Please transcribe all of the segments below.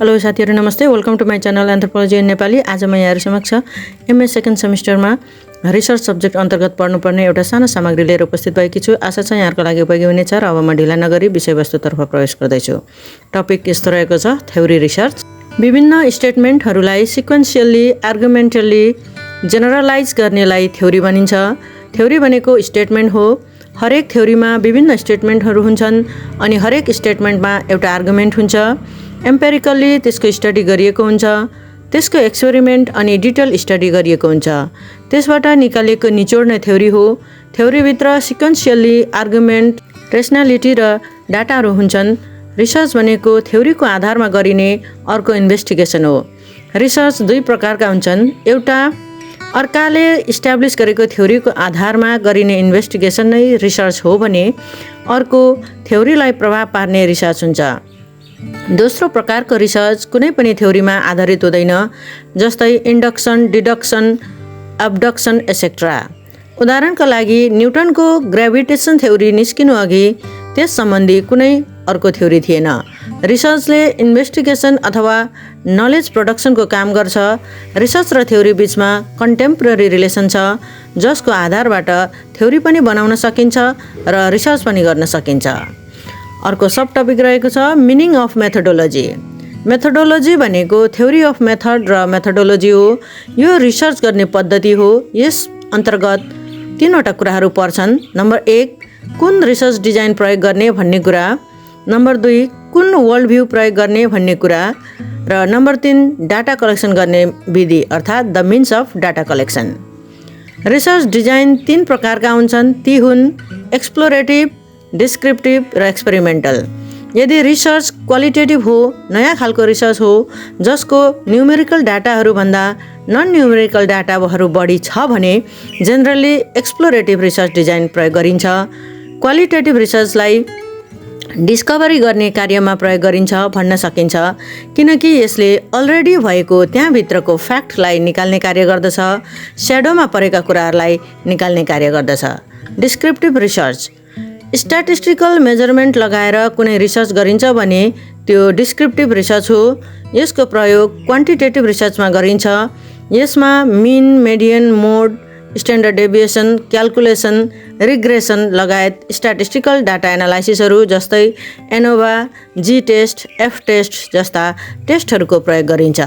Hello साथीहरु नमस्ते, welcome to my channel anthropology in Nepali. आज म यहाँहरु समक्ष एमए सेकेन्ड सेमिस्टरमा रिसर्च सब्जेक्ट अन्तर्गत पढ्नुपर्ने एउटा सानो सामग्री लिएर उपस्थित भएकी छु। आशा छ यहाँहरुको लागि उपयोगी हुनेछ र अब म ढिला नगरी विषयवस्तुतर्फ प्रवेश गर्दैछु। टपिक यस्तो रहेको छ, थ्योरी रिसर्च। विभिन्न स्टेटमेन्टहरूलाई सिक्वेन्शियली, आर्गुमेन्टली जेनरलाइज गर्नेलाई थ्योरी भनिन्छ। थ्योरी भनेको स्टेटमेन्ट हो। हरेक थ्योरीमा विभिन्न स्टेटमेन्टहरू हुन्छन् अनि हरेक स्टेटमेन्टमा एउटा आर्गुमेन्ट हुन्छ। एम्पेरिकल्ली त्यसको स्टडी गरिएको हुन्छ, त्यसको एक्सपेरिमेन्ट अनि डिटेल स्टडी गरिएको हुन्छ। त्यसबाट निकालेको निचोड नै थ्योरी हो। थ्योरीभित्र सिक्वेन्शियली, आर्गुमेन्ट, रेसनालिटी र डाटाहरू हुन्छन्। रिसर्च भनेको थ्योरीको आधारमा गरिने अर्को इन्भेस्टिगेसन हो। रिसर्च दुई प्रकारका हुन्छन्। एउटा अर्काले इस्टाब्लिस गरेको थ्योरीको आधारमा गरिने इन्भेस्टिगेसन नै रिसर्च हो भने अर्को थ्योरीलाई प्रभाव पार्ने रिसर्च हुन्छ। दोस्रो प्रकारको रिसर्च कुनै पनि थ्योरीमा आधारित हुँदैन, जस्तै इन्डक्सन, डिडक्सन, अब्डक्सन एसेक्ट्रा। उदाहरणका लागि न्युटनको ग्रेभिटेसन थ्योरी निस्किनु अघि त्यस सम्बन्धी कुनै अर्को थ्योरी थिएन। रिसर्चले इन्भेस्टिगेसन अथवा नलेज प्रोडक्सनको काम गर्छ। रिसर्च र थ्योरी बीचमा कन्टेम्पोरेरी रिलेसन छ, जसको आधारबाट थ्योरी पनि बनाउन सकिन्छ र रिसर्च पनि गर्न सकिन्छ। अर्को सब टपिक रहेको छ मिनिङ अफ मेथोडोलोजी। मेथोडोलोजी भनेको थ्योरी अफ मेथड र मेथोडोलोजी हो। यो रिसर्च गर्ने पद्धति हो। यस अन्तर्गत तीनवटा कुराहरू पर्छन्। नम्बर 1, कुन रिसर्च डिजाइन प्रयोग गर्ने भन्ने कुरा। नम्बर 2, कुन वर्ल्ड भ्यू प्रयोग गर्ने भन्ने कुरा। र नम्बर 3, डाटा कलेक्सन गर्ने विधि अर्थात् the means of data collection. Research design 3 प्रकारका हुन्छन्। ती हुन् एक्सप्लोरेटिभ, डिस्क्रिप्टिभ र एक्सपेरिमेन्टल। यदि रिसर्च क्वालिटेटिभ हो, नयाँ खालको रिसर्च हो जसको न्युमेरिकल डाटाहरू भन्दा नन न्युमेरिकल डाटाहरू बढी छ भने जेनरली एक्सप्लोरेटिभ रिसर्च डिजाइन प्रयोग गरिन्छ। क्वालिटेटिभ रिसर्चलाई डिस्कभरी गर्ने कार्यमा प्रयोग गरिन्छ भन्न सकिन्छ, किनकि यसले अलरेडी भएको त्यहाँभित्रको फ्याक्टलाई निकाल्ने कार्य गर्दछ, स्याडोमा परेका कुराहरूलाई निकाल्ने कार्य गर्दछ। डिस्क्रिप्टिभ रिसर्च स्ट्याटिस्टिकल मेजरमेन्ट लगाएर कुनै रिसर्च गरिन्छ भने त्यो डिस्क्रिप्टिभ रिसर्च हो। यसको प्रयोग क्वान्टिटेटिभ रिसर्चमा गरिन्छ। यसमा मिन, मेडियन, मोड, स्ट्यान्डर्ड डेभिएसन, क्याल्कुलेसन, रिग्रेसन लगायत स्ट्याटिस्टिकल डाटा एनालाइसिसहरू जस्तै एनोभा, जी टेस्ट, एफ टेस्ट जस्ता टेस्टहरूको प्रयोग गरिन्छ।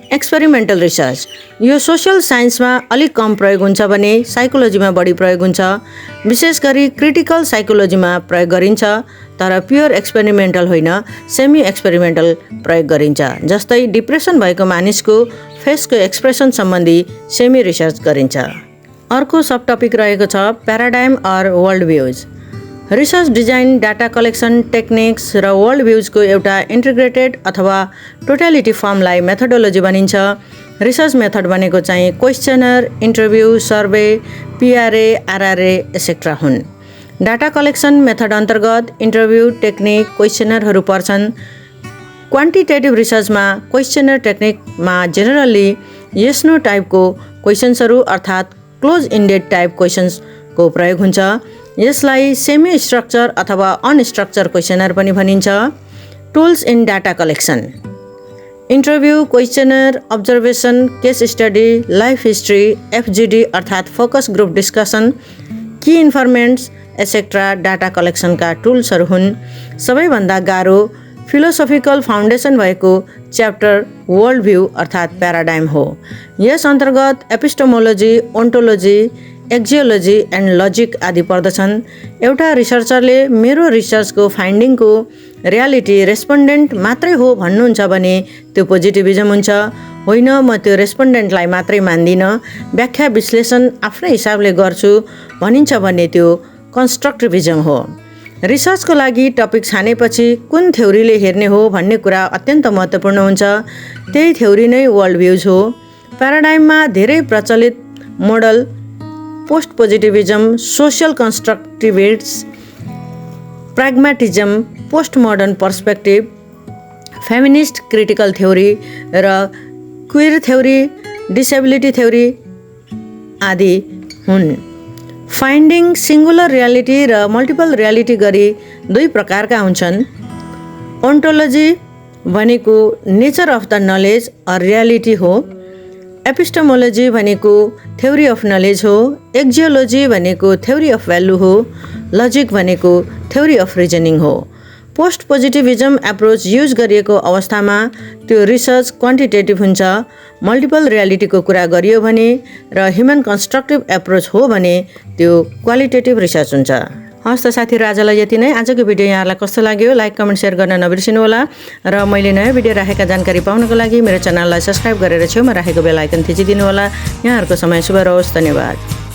एक्सपेरिमेन्टल रिसर्च यो सोसल साइन्समा अलिक कम प्रयोग हुन्छ भने साइकोलोजीमा बढी प्रयोग हुन्छ। विशेष गरी क्रिटिकल साइकोलोजीमा प्रयोग गरिन्छ, तर प्योर एक्सपेरिमेन्टल होइन, सेमी एक्सपेरिमेन्टल प्रयोग गरिन्छ। जस्तै डिप्रेसन भएको मानिसको फेसको एक्सप्रेसन सम्बन्धी सेमी रिसर्च गरिन्छ। अर्को सब टपिक रहेको छ paradigm or world views. Research design, data collection techniques र वर्ल्ड भ्यूजको एउटा इन्टिग्रेटेड अथवा टोटालिटी फर्मलाई मेथोडोलोजी भनिन्छ। रिसर्च मेथड भनेको चाहिँ questionnaire, interview, survey, PRA, RRA etcetera हुन्। डाटा कलेक्सन मेथड अन्तर्गत इन्टरभ्यू, टेक्निक, क्वेश्चनरहरू पर्छन्। क्वान्टिटेटिभ रिसर्चमा क्वेश्चनर टेक्निकमा जेनरली यस नो टाइपको क्वेसन्सहरू अर्थात् क्लोज इन्डेड टाइप क्वेसन्सको प्रयोग हुन्छ। यसलाई सेमी स्ट्रक्चर अथवा अनस्ट्रक्चर क्वेश्चनर पनि भनिन्छ। Tools in data collection interview, questionnaire, observation, case study, life history, FGD अर्थात् फोकस ग्रुप डिस्कसन, की इन्फर्मेन्ट्स एसेक्ट्रा डाटा कलेक्सनका टुल्सहरू हुन्। सबैभन्दा गाह्रो फिलोसोफिकल फाउन्डेसन भएको च्याप्टर वर्ल्ड भ्यू अर्थात् प्याराडाइम हो। यस अन्तर्गत एपिस्टोमोलोजी, ओन्टोलोजी, एक्जियोलोजी एन्ड लजिक आदि पर्दछन्। एउटा रिसर्चरले मेरो रिसर्चको फाइन्डिङको रियालिटी रेस्पोन्डेन्ट मात्रै हो भन्नुहुन्छ भने त्यो पोजिटिभिजम हुन्छ। होइन, म त्यो रेस्पोन्डेन्टलाई मात्रै मान्दिनँ, व्याख्या विश्लेषण आफ्नै हिसाबले गर्छु भनिन्छ भने त्यो कन्स्ट्रक्टिभिजम हो। रिसर्चको लागि टपिक छानेपछि कुन थ्योरीले हेर्ने हो भन्ने कुरा अत्यन्त महत्त्वपूर्ण हुन्छ। त्यही थ्योरी नै वर्ल्ड भ्यूज हो। प्याराडाइममा धेरै प्रचलित model post positivism, social constructivism, pragmatism, post modern perspective, feminist critical theory र क्वियर थ्योरी, डिसेबिलिटी थ्योरी आदि हुन्। फाइन्डिङ सिङ्गुलर रियालिटी र मल्टिपल रियालिटी गरी दुई प्रकारका हुन्छन्। ओन्टोलोजी भनेको nature of the knowledge or reality हो। एपिस्टेमोलोजी भनेको थ्योरी अफ नलेज हो। एक्जियोलोजी भनेको थ्योरी अफ भ्यालु हो। लजिक भनेको थ्योरी अफ रिजनिङ हो। पोस्ट पोजिटिभिजम एप्रोच युज गरिएको अवस्थामा त्यो रिसर्च क्वान्टिटेटिभ हुन्छ। मल्टिपल रियालिटीको कुरा गरियो भने र ह्युमन कन्स्ट्रक्टिभ एप्रोच हो भने त्यो क्वालिटेटिभ रिसर्च हुन्छ। हस् त साथीहरू, आजलाई यति नै। आजको भिडियो यहाँहरूलाई कस्तो लाग्यो लाइक कमेन्ट सेयर गर्न नबिर्सिनु होला र मैले नयाँ भिडियो राखेका जानकारी पाउनको लागि मेरो च्यानललाई सब्सक्राइब गरेर छेउमा राखेको बेल आइकन थिचिदिनु होला। यहाँहरूको समय शुभ रहोस्। धन्यवाद।